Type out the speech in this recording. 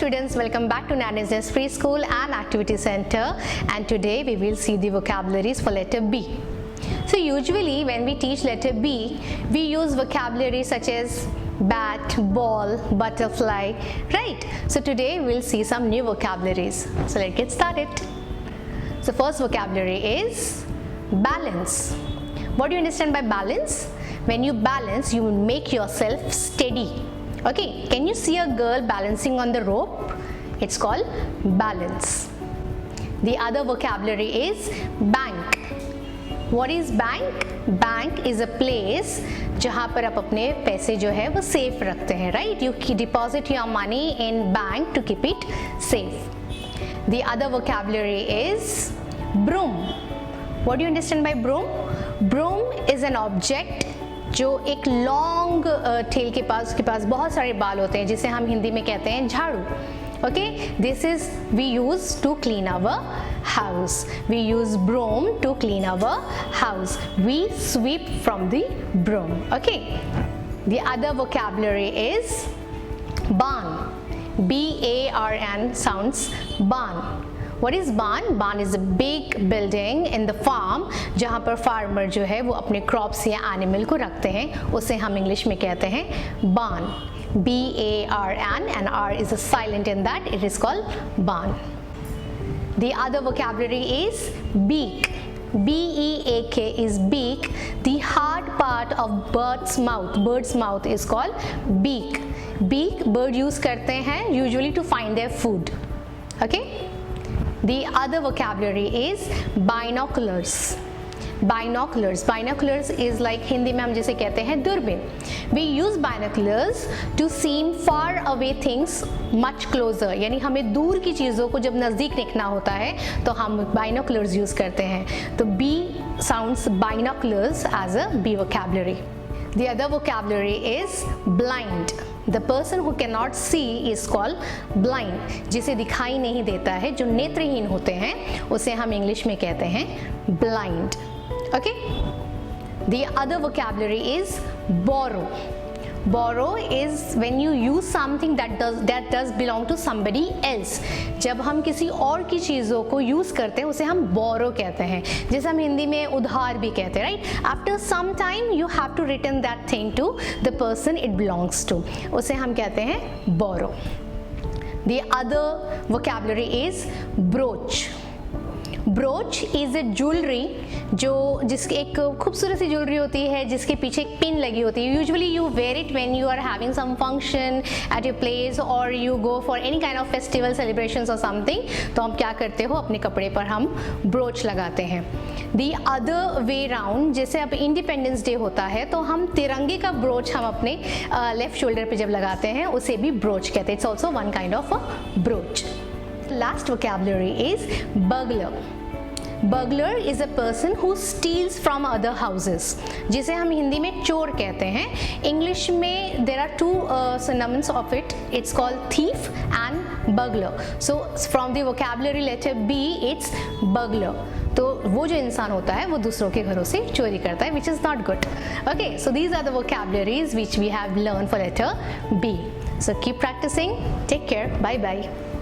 students, welcome back to Nanny's Nest Preschool and Activity Center, and today we will see the vocabularies for letter B. So usually when we teach letter B, we use vocabulary such as bat, ball, butterfly, right? So today we'll see some new vocabularies. So let's get started. So first vocabulary is balance. What do you understand by balance? When you balance, you make yourself steady. Okay, can you see a girl balancing on the rope? It's called balance. The other vocabulary is bank. What is bank? Bank is a place जहाँ पर आप अपने पैसे जो है वो safe रखते हैं, right? You deposit your money in bank to keep it safe. The other vocabulary is broom. What do you understand by broom? Broom is an object जो एक लॉन्ग टेल के पास बहुत सारे बाल होते हैं, जिसे हम हिंदी में कहते हैं झाड़ू. Okay, this is we use to clean our house. We use broom to clean our house. We sweep from the broom. Okay, the other vocabulary is barn. B-A-R-N sounds barn. What is barn? Barn is a big building in the farm जहाँ पर farmer जो है वो अपने crops या animal को रखते हैं, उसे हम English में कहते हैं barn. B-A-R-N and R is a silent in that, it is called barn. The other vocabulary is beak. B-E-A-K is beak. The hard part of bird's mouth. Bird's mouth is called beak. Beak bird use करते हैं usually to find their food. Okay? The other vocabulary is binoculars. Binoculars is like Hindi में हम जिसे कहते हैं दूरबीन. We use binoculars to see far away things much closer. यानी हमें दूर की चीज़ों को जब नज़दीक देखना होता है तो हम binoculars use करते हैं. तो B sounds binoculars as a B vocabulary. The other vocabulary is blind. The person who cannot see is called blind. जिसे दिखाई नहीं देता है, जो नेत्रहीन होते हैं, उसे हम इंग्लिश में कहते हैं blind. Okay? The other vocabulary is borrow. Borrow is when you use something that does belong to somebody else. जब हम किसी और की चीज़ों को यूज़ करते हैं उसे हम borrow कहते हैं, जैसे हम हिंदी में उधार भी कहते हैं, right? After some time you have to return that thing to the person it belongs to. उसे हम कहते हैं borrow. The other vocabulary is brooch. Broach is a jewellery जिसकी एक खूबसूरत सी ज्वेलरी होती है जिसके पीछे एक पिन लगी होती है. Usually you wear it when you are having some function at your place और you go for any kind of festival celebrations और समथिंग. तो हम क्या करते हो, अपने कपड़े पर हम ब्रोच लगाते हैं. दी अदर वे राउंड, जैसे अब इंडिपेंडेंस डे होता है तो हम तिरंगे का ब्रोच हम अपने लेफ्ट शोल्डर पे जब लगाते हैं उसे भी ब्रोच कहते हैं. It's also one kind of a broach. Last vocabulary is burglar. Burglar is a person who steals from other houses, जिसे हम हिंदी में चोर कहते हैं. इंग्लिश में there are two synonyms of it. It's called thief and burglar. So from the vocabulary letter B, it's burglar. तो वो जो इंसान होता है वो दूसरों के घरों से चोरी करता है, which is not good. Okay, so these are the vocabularies which we have learned for letter B. So keep practicing. Take care. Bye bye.